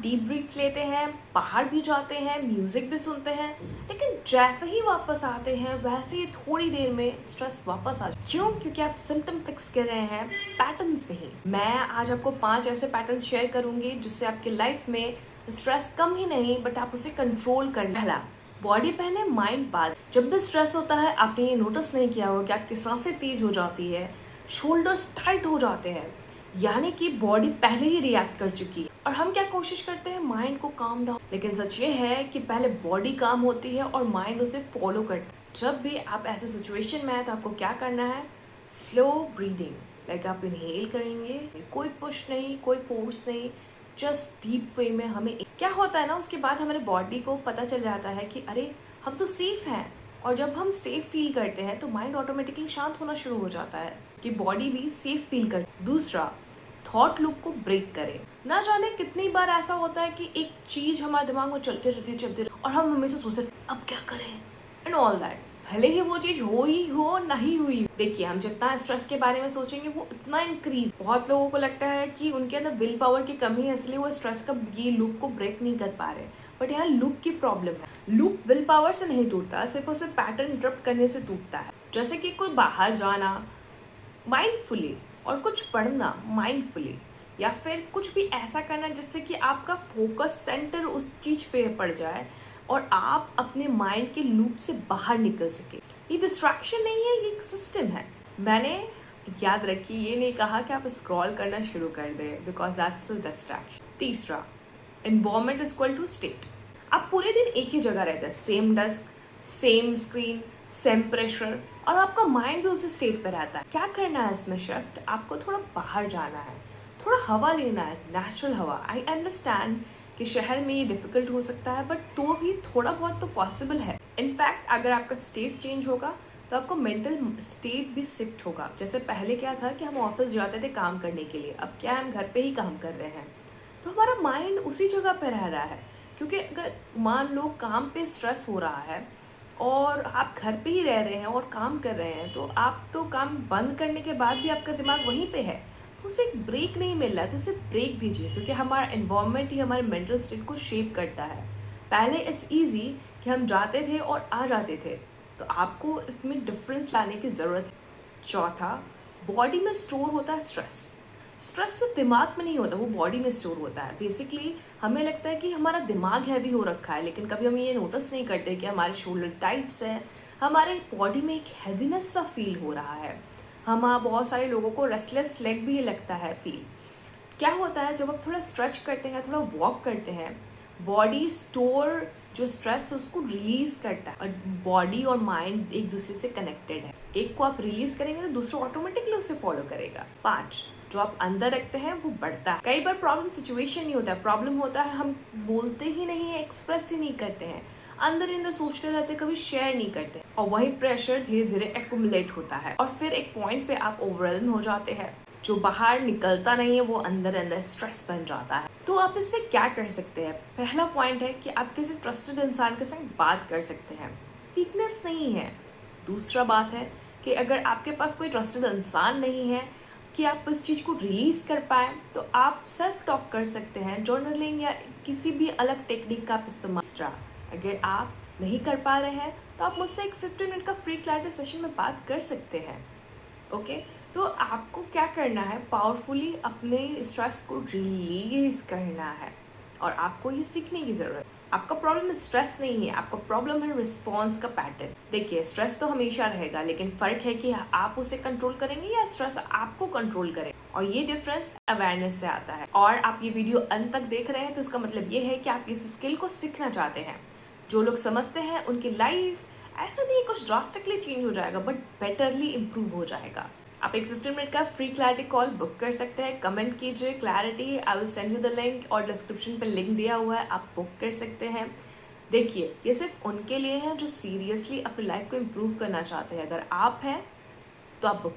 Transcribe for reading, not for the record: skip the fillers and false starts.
Deep breaths लेते हैं, बाहर भी जाते हैं, म्यूजिक भी सुनते हैं, लेकिन जैसे ही वापस आते हैं वैसे ही थोड़ी देर में स्ट्रेस वापस आ जाए। क्यों? क्योंकि आप सिम्टम फिक्स कर रहे हैं, पैटर्न्स नहीं। मैं आज आपको 5 ऐसे पैटर्न्स शेयर करूंगी जिससे आपकी लाइफ में स्ट्रेस कम ही नहीं बट आप उसे कंट्रोल कर। पहला, बॉडी पहले माइंड बाद। जब भी स्ट्रेस होता है आपने ये नोटिस नहीं किया होगा कि आपकी सांसें तेज हो जाती है, शोल्डर्स टाइट हो जाते हैं, यानी कि बॉडी पहले ही रिएक्ट कर चुकी है। और हम क्या कोशिश करते हैं? माइंड को काम डाउन। लेकिन सच ये है कि पहले बॉडी काम होती है और माइंड उसे फॉलो करता है। जब भी आप ऐसे सिचुएशन में है तो आपको क्या करना है? स्लो ब्रीदिंग, लाइक आप इनहेल करेंगे, कोई पुश नहीं, कोई फोर्स नहीं, जस्ट डीप वे में। हमें क्या होता है ना, उसके बाद हमारे बॉडी को पता चल जाता है कि अरे हम तो सेफ हैं। और जब हम सेफ फील करते हैं तो माइंड ऑटोमेटिकली शांत होना शुरू हो जाता है कि बॉडी भी सेफ फील करती है। दूसरा, थॉट लूप को ब्रेक करें। ना जाने कितनी बार ऐसा होता है कि एक चीज हमारे दिमाग में चलते रहती और हम हमेशा सोचते अब क्या करें एंड ऑल दैट, भले ही वो चीज हो ही हो नहीं हुई। देखिए, हम जितना स्ट्रेस के बारे में सोचेंगे वो इतना इंक्रीज। बहुत लोगों को लगता है कि उनके अंदर विल पावर की कमी है, इसलिए वो स्ट्रेस का ये लूप को ब्रेक नहीं कर पा रहे। बट यहाँ लूप की प्रॉब्लम है। लूप विल पावर से नहीं टूटता, सिर्फ उसे पैटर्न इंटरप्ट करने से टूटता है। जैसे कि कोई बाहर जाना माइंडफुली और कुछ पढ़ना माइंडफुली, या फिर कुछ भी ऐसा करना जिससे कि आपका फोकस सेंटर उस चीज पे पड़ जाए और आप अपने माइंड के लूप से बाहर निकल सके। ये डिस्ट्रैक्शन नहीं है, ये एक सिस्टम है। मैंने याद रखी, ये नहीं कहा कि आप स्क्रॉल करना शुरू कर दें, बिकॉज दैट्स अ डिस्ट्रैक्शन। तीसरा, environment is equal to state. आप पूरे दिन एक ही जगह रहते हैं, same desk, same screen, same pressure, और आपका माइंड भी उसी स्टेट पे रहता है। क्या करना है इसमें शिफ्ट? आपको थोड़ा बाहर जाना है, थोड़ा हवा लेना है, नेचुरल हवा। आई अंडरस्टैंड कि शहर में ये डिफिकल्ट हो सकता है, बट तो भी थोड़ा बहुत तो पॉसिबल है। इनफैक्ट अगर आपका स्टेट चेंज होगा तो आपको मेंटल स्टेट भी शिफ्ट होगा। जैसे पहले क्या था कि हम ऑफिस जाते थे काम करने के लिए, अब क्या हम घर पे ही काम कर रहे हैं, तो हमारा माइंड उसी जगह पे रह रहा है। क्योंकि अगर मान लो काम पे स्ट्रेस हो रहा है और आप घर पे ही रह रहे हैं और काम कर रहे हैं, तो आप तो काम बंद करने के बाद भी आपका दिमाग वहीं पे है, तो उसे एक ब्रेक नहीं मिल रहा है। तो उसे ब्रेक दीजिए, क्योंकि हमारा एनवायरनमेंट ही हमारे मेंटल स्टेट को शेप करता है। पहले इट्स इजी कि हम जाते थे और आ जाते थे, तो आपको इसमें डिफरेंस लाने की ज़रूरत है। चौथा, बॉडी में स्टोर होता है स्ट्रेस। स्ट्रेस सिर्फ दिमाग में नहीं होता, वो बॉडी में स्टोर होता है। बेसिकली हमें लगता है कि हमारा दिमाग हैवी हो रखा है, लेकिन कभी हम ये नोटिस नहीं करते कि हमारे शोल्डर टाइट्स हैं, हमारे बॉडी में एक हैवीनेस सा फील हो रहा है। बहुत सारे लोगों को रेस्टलेस लेग भी लगता है फील। क्या होता है, जब आप थोड़ा स्ट्रेच करते हैं, थोड़ा वॉक करते हैं, बॉडी स्टोर जो स्ट्रेस है उसको रिलीज करता है। और बॉडी और माइंड एक दूसरे से कनेक्टेड है, एक को आप रिलीज करेंगे तो दूसरा ऑटोमेटिकली उसे फॉलो करेगा। 5, जो आप अंदर रखते हैं वो बढ़ता है। कई बार प्रॉब्लम सिचुएशन नहीं होता है, प्रॉब्लम होता है हम बोलते ही नहीं है, एक्सप्रेस ही नहीं करते हैं, अंदर अंदर सोचते रहते, कभी शेयर नहीं करते, और वही प्रेशर धीरे धीरे एक्यूमुलेट होता है और फिर एक पॉइंट पे आप ओवरवेल्म हो जाते हैं। जो बाहर निकलता नहीं है वो अंदर अंदर स्ट्रेस बन जाता है। तो आप इसमें क्या कर सकते हैं? पहला पॉइंट है कि आप किसी ट्रस्टेड इंसान के संग बात कर सकते हैं, वीकनेस नहीं है। दूसरा बात है कि अगर आपके पास कोई ट्रस्टेड इंसान नहीं है कि आप इस चीज़ को रिलीज कर पाए, तो आप सेल्फ टॉक कर सकते हैं, जर्नलिंग या किसी भी अलग टेक्निक का आप इस्तेमाल। अगर आप नहीं कर पा रहे हैं तो आप मुझसे एक 15 मिनट का फ्री क्लैरिटी सेशन में बात कर सकते हैं। ओके, तो आपको क्या करना है? पावरफुली अपने स्ट्रेस को रिलीज करना है, और आपको ये सीखने की जरूरत है। आपका प्रॉब्लम स्ट्रेस नहीं है, आपका प्रॉब्लम है रिस्पॉन्स का पैटर्न। देखिए, स्ट्रेस तो हमेशा रहेगा, लेकिन फर्क है कि आप उसे कंट्रोल करेंगे या स्ट्रेस आपको कंट्रोल करे, और ये डिफरेंस अवेयरनेस से आता है। और आप ये वीडियो अंत तक देख रहे हैं तो इसका मतलब ये है कि आप इस स्किल को सीखना चाहते हैं। जो लोग समझते हैं उनकी लाइफ ऐसा नहीं कुछ ड्रास्टिकली चेंज हो जाएगा, बट बेटरली इम्प्रूव हो जाएगा। आप एक 15 मिनट का फ्री क्लैरिटी कॉल बुक कर सकते हैं। कमेंट कीजिए clarity, I will send you the link, और डिस्क्रिप्शन पे लिंक दिया हुआ है, आप बुक कर सकते हैं। देखिए, ये सिर्फ उनके लिए है जो सीरियसली अपनी लाइफ को इम्प्रूव करना चाहते हैं। अगर आप हैं तो आप बुक